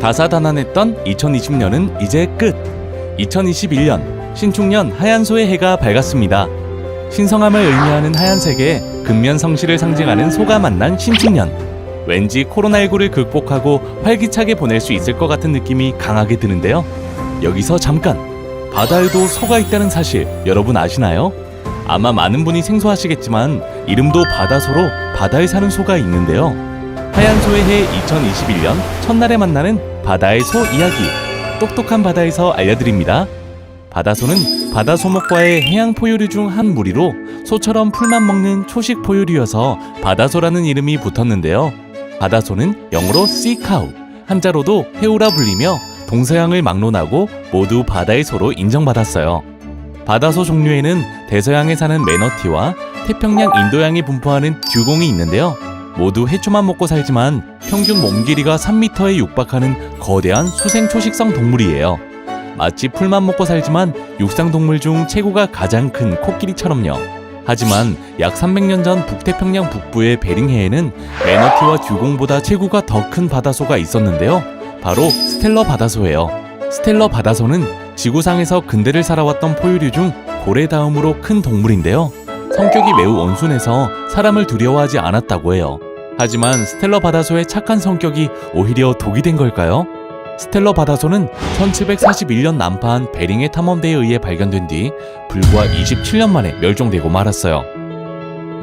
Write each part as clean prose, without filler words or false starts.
다사다난했던 2020년은 이제 끝. 2021년 신축년 하얀소의 해가 밝았습니다. 신성함을 의미하는 하얀색에 근면성실을 상징하는 소가 만난 신축년. 왠지 코로나19를 극복하고 활기차게 보낼 수 있을 것 같은 느낌이 강하게 드는데요. 여기서 잠깐! 바다에도 소가 있다는 사실 여러분 아시나요? 아마 많은 분이 생소하시겠지만 이름도 바다소로 바다에 사는 소가 있는데요. 하얀소의 해 2021년 첫날에 만나는 바다의 소 이야기, 똑똑한 바다에서 알려드립니다. 바다소는 바다소목과의 해양 포유류 중 한 무리로 소처럼 풀만 먹는 초식 포유류여서 바다소라는 이름이 붙었는데요. 바다소는 영어로 sea cow, 한자로도 해우라 불리며 동서양을 막론하고 모두 바다의 소로 인정받았어요. 바다소 종류에는 대서양에 사는 매너티와 태평양 인도양이 분포하는 듀공이 있는데요. 모두 해초만 먹고 살지만 평균 몸 길이가 3m에 육박하는 거대한 수생 초식성 동물이에요. 마치 풀만 먹고 살지만 육상동물 중 체구가 가장 큰 코끼리처럼요. 하지만 약 300년 전 북태평양 북부의 베링해에는 매너티와 듀공보다 체구가 더 큰 바다소가 있었는데요. 바로 스텔러 바다소예요. 스텔러 바다소는 지구상에서 근대를 살아왔던 포유류 중 고래 다음으로 큰 동물인데요. 성격이 매우 온순해서 사람을 두려워하지 않았다고 해요. 하지만 스텔러 바다소의 착한 성격이 오히려 독이 된 걸까요? 스텔러 바다소는 1741년 난파한 베링해 탐험대에 의해 발견된 뒤 불과 27년 만에 멸종되고 말았어요.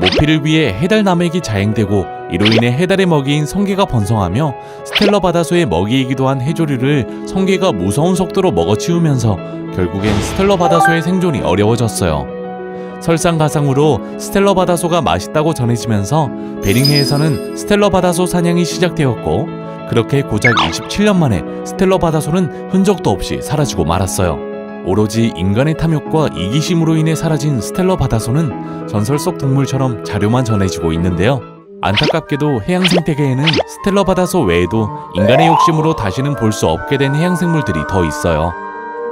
모피를 위해 해달 남획이 자행되고 이로 인해 해달의 먹이인 성게가 번성하며 스텔러 바다소의 먹이이기도 한 해조류를 성게가 무서운 속도로 먹어치우면서 결국엔 스텔러 바다소의 생존이 어려워졌어요. 설상가상으로 스텔러 바다소가 맛있다고 전해지면서 베링해에서는 스텔러 바다소 사냥이 시작되었고 그렇게 고작 27년 만에 스텔러 바다소는 흔적도 없이 사라지고 말았어요. 오로지 인간의 탐욕과 이기심으로 인해 사라진 스텔러 바다소는 전설 속 동물처럼 자료만 전해지고 있는데요. 안타깝게도 해양 생태계에는 스텔러 바다소 외에도 인간의 욕심으로 다시는 볼 수 없게 된 해양 생물들이 더 있어요.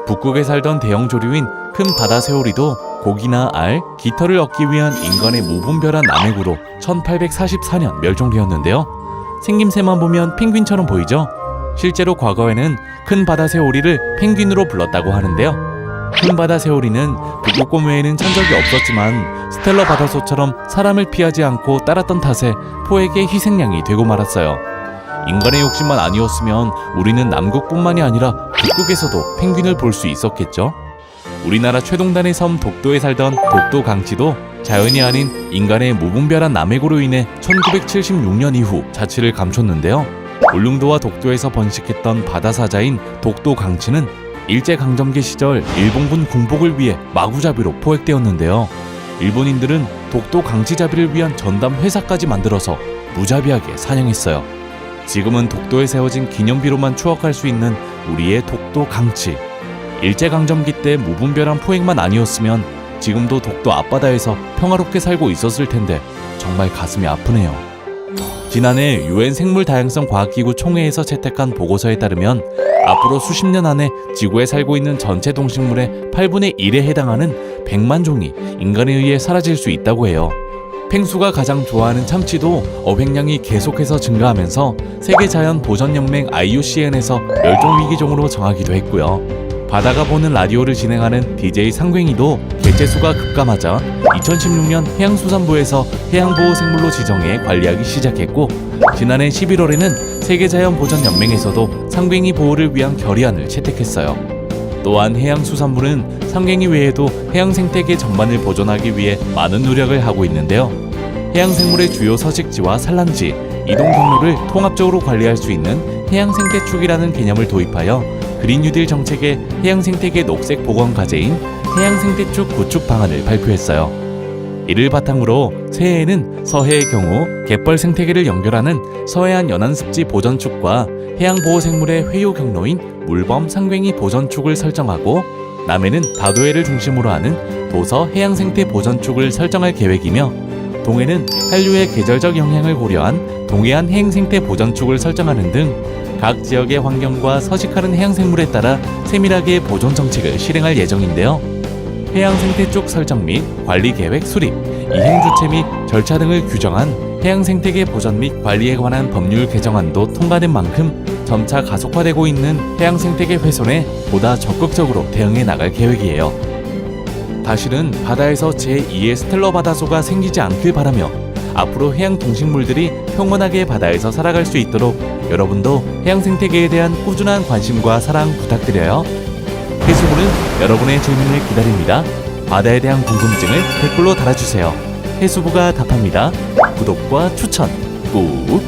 북극에 살던 대형 조류인 큰 바다 새오리도 고기나 알, 깃털을 얻기 위한 인간의 무분별한 남획으로 1844년 멸종되었는데요. 생김새만 보면 펭귄처럼 보이죠? 실제로 과거에는 큰 바다 새오리를 펭귄으로 불렀다고 하는데요. 큰 바다 새오리는 북극곰 외에는 찬 적이 없었지만 스텔러 바다소처럼 사람을 피하지 않고 따랐던 탓에 포에게 희생양이 되고 말았어요. 인간의 욕심만 아니었으면 우리는 남극뿐만이 아니라 북극에서도 펭귄을 볼 수 있었겠죠? 우리나라 최동단의 섬 독도에 살던 독도 강치도 자연이 아닌 인간의 무분별한 남획으로 인해 1976년 이후 자취를 감췄는데요. 울릉도와 독도에서 번식했던 바다사자인 독도 강치는 일제강점기 시절 일본군 군복을 위해 마구잡이로 포획되었는데요. 일본인들은 독도 강치잡이를 위한 전담 회사까지 만들어서 무자비하게 사냥했어요. 지금은 독도에 세워진 기념비로만 추억할 수 있는 우리의 독도 강치. 일제강점기 때 무분별한 포획만 아니었으면 지금도 독도 앞바다에서 평화롭게 살고 있었을 텐데 정말 가슴이 아프네요. 지난해 유엔 생물다양성 과학기구 총회에서 채택한 보고서에 따르면 앞으로 수십 년 안에 지구에 살고 있는 전체 동식물의 8분의 1에 해당하는 100만 종이 인간에 의해 사라질 수 있다고 해요. 펭수가 가장 좋아하는 참치도 어획량이 계속해서 증가하면서 세계자연보전연맹 IUCN에서 멸종위기종으로 정하기도 했고요. 바다가 보는 라디오를 진행하는 DJ 상괭이도 개체수가 급감하자 2016년 해양수산부에서 해양보호생물로 지정해 관리하기 시작했고 지난해 11월에는 세계자연보전연맹에서도 상괭이 보호를 위한 결의안을 채택했어요. 또한 해양수산부는 상괭이 외에도 해양생태계 전반을 보존하기 위해 많은 노력을 하고 있는데요. 해양생물의 주요 서식지와 산란지, 이동 경로를 통합적으로 관리할 수 있는 해양생태축이라는 개념을 도입하여 그린 뉴딜 정책의 해양생태계 녹색 보건 과제인 해양생태축 구축 방안을 발표했어요. 이를 바탕으로 새해에는 서해의 경우 갯벌 생태계를 연결하는 서해안 연안습지 보전축과 해양보호생물의 회유 경로인 물범 상괭이 보전축을 설정하고 남해는 다도해를 중심으로 하는 도서 해양생태 보전축을 설정할 계획이며 동해는 한류의 계절적 영향을 고려한 동해안 해양생태 보전축을 설정하는 등 각 지역의 환경과 서식하는 해양생물에 따라 세밀하게 보존 정책을 실행할 예정인데요. 해양생태축 설정 및 관리계획 수립, 이행주체 및 절차 등을 규정한 해양생태계 보전 및 관리에 관한 법률 개정안도 통과된 만큼 점차 가속화되고 있는 해양 생태계 훼손에 보다 적극적으로 대응해 나갈 계획이에요. 다시는 바다에서 제2의 스텔러 바다소가 생기지 않길 바라며 앞으로 해양 동식물들이 평온하게 바다에서 살아갈 수 있도록 여러분도 해양 생태계에 대한 꾸준한 관심과 사랑 부탁드려요. 해수부는 여러분의 질문을 기다립니다. 바다에 대한 궁금증을 댓글로 달아주세요. 해수부가 답합니다. 구독과 추천 꾹